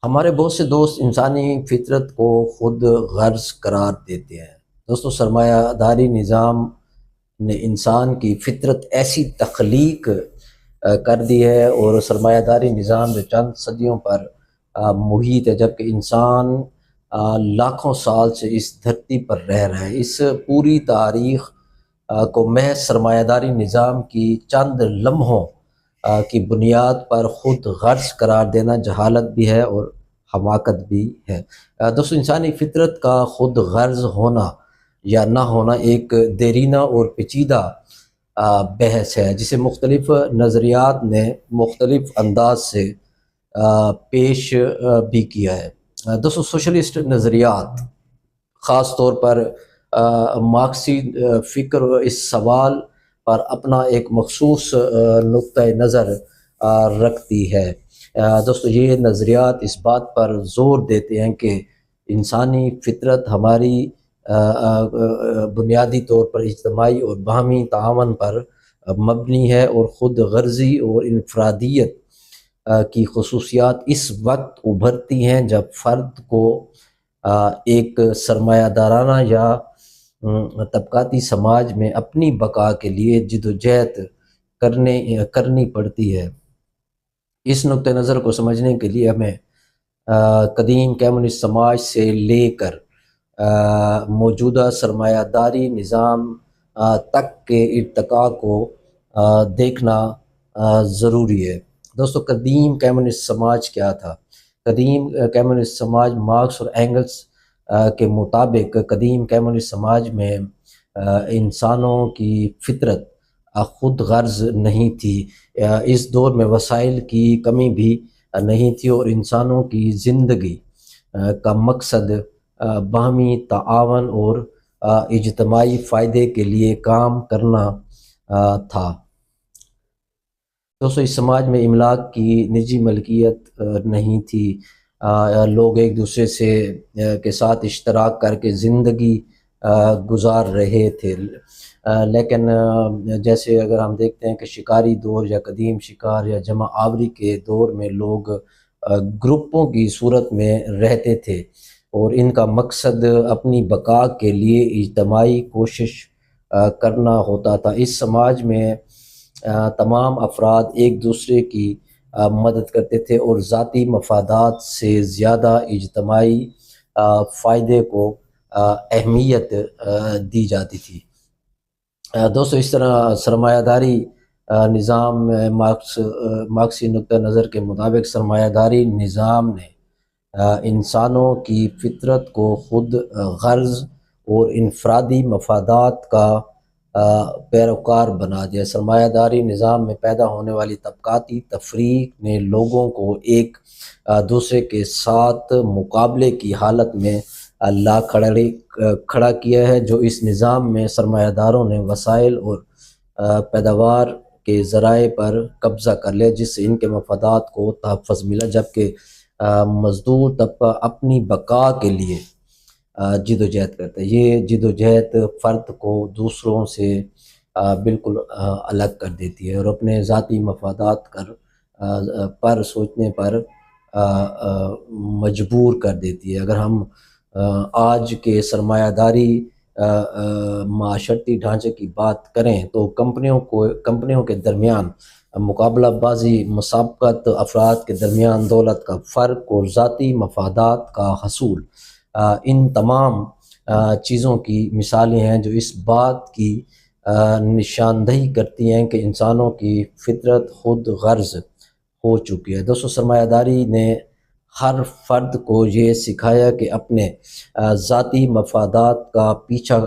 ہمارے بہت سے دوست انسانی فطرت کو خود غرض قرار دیتے ہیں۔ دوستو، سرمایہ داری نظام نے انسان کی فطرت ایسی تخلیق کر دی ہے، اور سرمایہ داری نظام جو چند صدیوں پر محیط ہے، جبکہ انسان لاکھوں سال سے اس دھرتی پر رہ رہا ہے۔ اس پوری تاریخ کو محض سرمایہ داری نظام کی چند لمحوں کی بنیاد پر خود غرض قرار دینا جہالت بھی ہے اور حماقت بھی ہے۔ دوستو، انسانی فطرت کا خود غرض ہونا یا نہ ہونا ایک دیرینہ اور پیچیدہ بحث ہے، جسے مختلف نظریات نے مختلف انداز سے پیش بھی کیا ہے۔ دوستو، سوشلسٹ نظریات، خاص طور پر مارکسی فکر، اس سوال پر اپنا ایک مخصوص نقطہ نظر رکھتی ہے۔ دوستو، یہ نظریات اس بات پر زور دیتے ہیں کہ انسانی فطرت ہماری بنیادی طور پر اجتماعی اور باہمی تعاون پر مبنی ہے، اور خود غرضی اور انفرادیت کی خصوصیات اس وقت ابھرتی ہیں جب فرد کو ایک سرمایہ دارانہ یا طبقاتی سماج میں اپنی بقا کے لیے جدوجہد کرنی پڑتی ہے۔ اس نقطہ نظر کو سمجھنے کے لیے ہمیں قدیم کمیونسٹ سماج سے لے کر موجودہ سرمایہ داری نظام تک کے ارتقاء کو دیکھنا ضروری ہے۔ دوستو، قدیم کمیونسٹ سماج کیا تھا؟ قدیم کمیونسٹ سماج مارکس اور اینگلس کے مطابق قدیم کمیونسٹ سماج میں انسانوں کی فطرت خود غرض نہیں تھی۔ اس دور میں وسائل کی کمی بھی نہیں تھی، اور انسانوں کی زندگی کا مقصد باہمی تعاون اور اجتماعی فائدے کے لیے کام کرنا تھا۔ دوستو، اس سماج میں املاک کی نجی ملکیت نہیں تھی۔ لوگ ایک دوسرے کے ساتھ اشتراک کر کے زندگی گزار رہے تھے، لیکن جیسے اگر ہم دیکھتے ہیں کہ شکاری دور یا قدیم شکار یا جمع آوری کے دور میں لوگ گروپوں کی صورت میں رہتے تھے، اور ان کا مقصد اپنی بقا کے لیے اجتماعی کوشش کرنا ہوتا تھا۔ اس سماج میں تمام افراد ایک دوسرے کی مدد کرتے تھے، اور ذاتی مفادات سے زیادہ اجتماعی فائدے کو اہمیت دی جاتی تھی۔ دوستو، اس طرح سرمایہ داری نظام مارکسی نقطہ نظر کے مطابق سرمایہ داری نظام نے انسانوں کی فطرت کو خود غرض اور انفرادی مفادات کا پیروکار بنا دیا۔ سرمایہ داری نظام میں پیدا ہونے والی طبقاتی تفریق نے لوگوں کو ایک دوسرے کے ساتھ مقابلے کی حالت میں کھڑا کیا ہے۔ جو اس نظام میں سرمایہ داروں نے وسائل اور پیداوار کے ذرائع پر قبضہ کر لیا، جس سے ان کے مفادات کو تحفظ ملا، جبکہ مزدور طبقہ اپنی بقا کے لیے جدوجہد کرتا ہے۔ یہ جدوجہد فرد کو دوسروں سے بالکل الگ کر دیتی ہے، اور اپنے ذاتی مفادات پر سوچنے پر مجبور کر دیتی ہے۔ اگر ہم آج کے سرمایہ داری معاشرتی ڈھانچے کی بات کریں تو کمپنیوں کے درمیان مقابلہ بازی، مسابقت، افراد کے درمیان دولت کا فرق اور ذاتی مفادات کا حصول، ان تمام چیزوں کی مثالیں ہیں جو اس بات کی نشاندہی کرتی ہیں کہ انسانوں کی فطرت خود غرض ہو چکی ہے۔ دوستو، سرمایہ داری نے ہر فرد کو یہ سکھایا کہ اپنے ذاتی مفادات کا پیچھا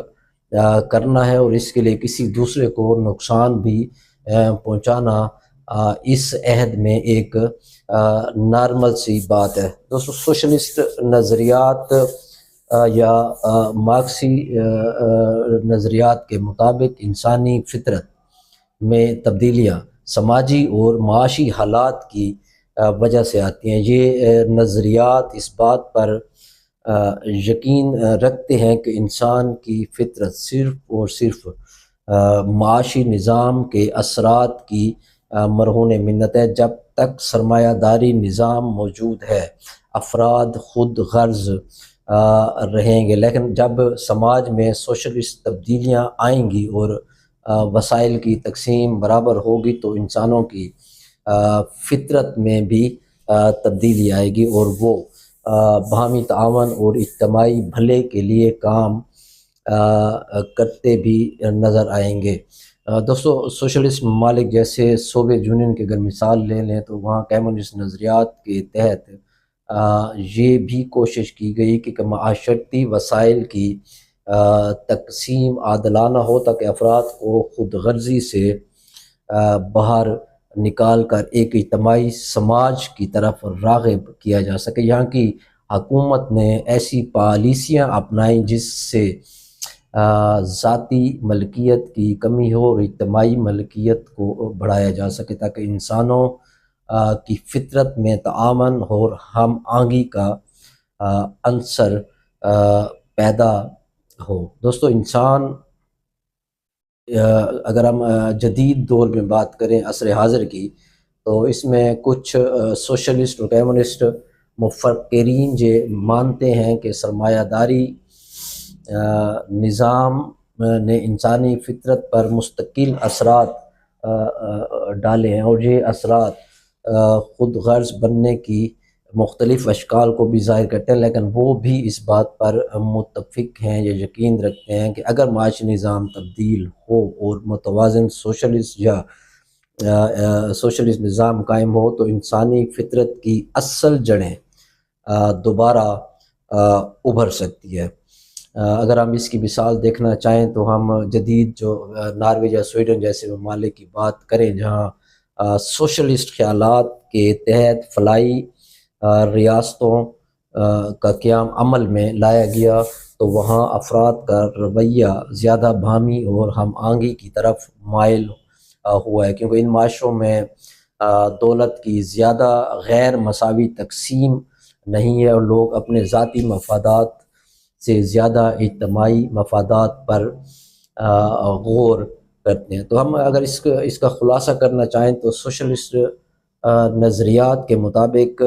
کرنا ہے، اور اس کے لیے کسی دوسرے کو نقصان بھی پہنچانا اس عہد میں ایک نارمل سی بات ہے۔ دوستو، سوشلسٹ نظریات یا مارکسی نظریات کے مطابق انسانی فطرت میں تبدیلیاں سماجی اور معاشی حالات کی وجہ سے آتی ہیں۔ یہ نظریات اس بات پر یقین رکھتے ہیں کہ انسان کی فطرت صرف اور صرف معاشی نظام کے اثرات کی مرہون منت ہے۔ جب تک سرمایہ داری نظام موجود ہے، افراد خود غرض رہیں گے، لیکن جب سماج میں سوشلسٹ تبدیلیاں آئیں گی اور وسائل کی تقسیم برابر ہوگی تو انسانوں کی فطرت میں بھی تبدیلی آئے گی اور وہ باہمی تعاون اور اجتماعی بھلے کے لیے کام کرتے بھی نظر آئیں گے۔ دوستو، سوشلسٹ ممالک جیسے سوویت یونین کی اگر مثال لے لیں تو وہاں کمیونسٹ نظریات کے تحت یہ بھی کوشش کی گئی کہ معاشرتی وسائل کی تقسیم عادلانہ ہو تاکہ افراد کو خود غرضی سے باہر نکال کر ایک اجتماعی سماج کی طرف راغب کیا جا سکے۔ یہاں کی حکومت نے ایسی پالیسیاں اپنائیں جس سے ذاتی ملکیت کی کمی ہو اور اجتماعی ملکیت کو بڑھایا جا سکے تاکہ انسانوں کی فطرت میں تعاون اور ہم آہنگی کا عنصر پیدا ہو۔ دوستو، انسان اگر ہم جدید دور میں بات کریں عصر حاضر کی تو اس میں کچھ سوشلسٹ اور کمیونسٹ مفکرین یہ مانتے ہیں کہ سرمایہ داری نظام نے انسانی فطرت پر مستقل اثرات ڈالے ہیں اور یہ اثرات خود غرض بننے کی مختلف اشکال کو بھی ظاہر کرتے ہیں، لیکن وہ بھی اس بات پر متفق ہیں یا یقین رکھتے ہیں کہ اگر معاشی نظام تبدیل ہو اور متوازن سوشلسٹ نظام قائم ہو تو انسانی فطرت کی اصل جڑیں دوبارہ ابھر سکتی ہے۔ اگر ہم اس کی مثال دیکھنا چاہیں تو ہم جدید جو ناروے یا سویڈن جیسے ممالک کی بات کریں جہاں سوشلسٹ خیالات کے تحت فلاحی ریاستوں کا قیام عمل میں لایا گیا تو وہاں افراد کا رویہ زیادہ باہمی اور ہم آہنگی کی طرف مائل ہوا ہے، کیونکہ ان معاشروں میں دولت کی زیادہ غیر مساوی تقسیم نہیں ہے اور لوگ اپنے ذاتی مفادات سے زیادہ اجتماعی مفادات پر غور کرتے ہیں۔ تو ہم اگر اس کا خلاصہ کرنا چاہیں تو سوشلسٹ نظریات کے مطابق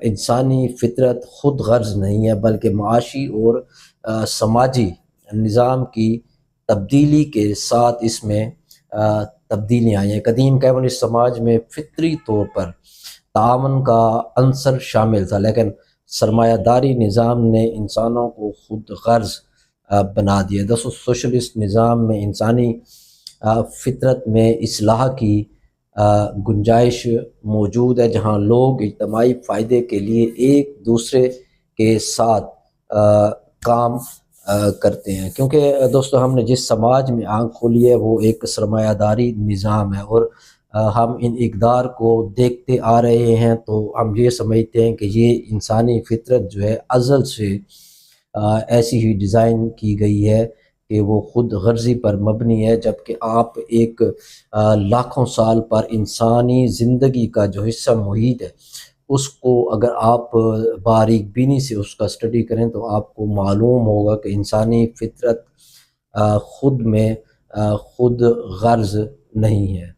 انسانی فطرت خود غرض نہیں ہے بلکہ معاشی اور سماجی نظام کی تبدیلی کے ساتھ اس میں تبدیلیاں آئی ہیں۔ قدیم کمیونسٹ سماج میں فطری طور پر تعاون کا عنصر شامل تھا، لیکن سرمایہ داری نظام نے انسانوں کو خود غرض بنا دیا۔ دوستو، سوشلسٹ نظام میں انسانی فطرت میں اصلاح کی گنجائش موجود ہے جہاں لوگ اجتماعی فائدے کے لیے ایک دوسرے کے ساتھ کام کرتے ہیں، کیونکہ دوستو ہم نے جس سماج میں آنکھ کھولی ہے وہ ایک سرمایہ داری نظام ہے اور ہم ان اقدار کو دیکھتے آ رہے ہیں تو ہم یہ سمجھتے ہیں کہ یہ انسانی فطرت جو ہے ازل سے ایسی ہی ڈیزائن کی گئی ہے کہ وہ خود غرضی پر مبنی ہے، جبکہ آپ ایک لاکھوں سال پر انسانی زندگی کا جو حصہ محیط ہے اس کو اگر آپ باریک بینی سے اس کا اسٹڈی کریں تو آپ کو معلوم ہوگا کہ انسانی فطرت خود میں خود غرض نہیں ہے۔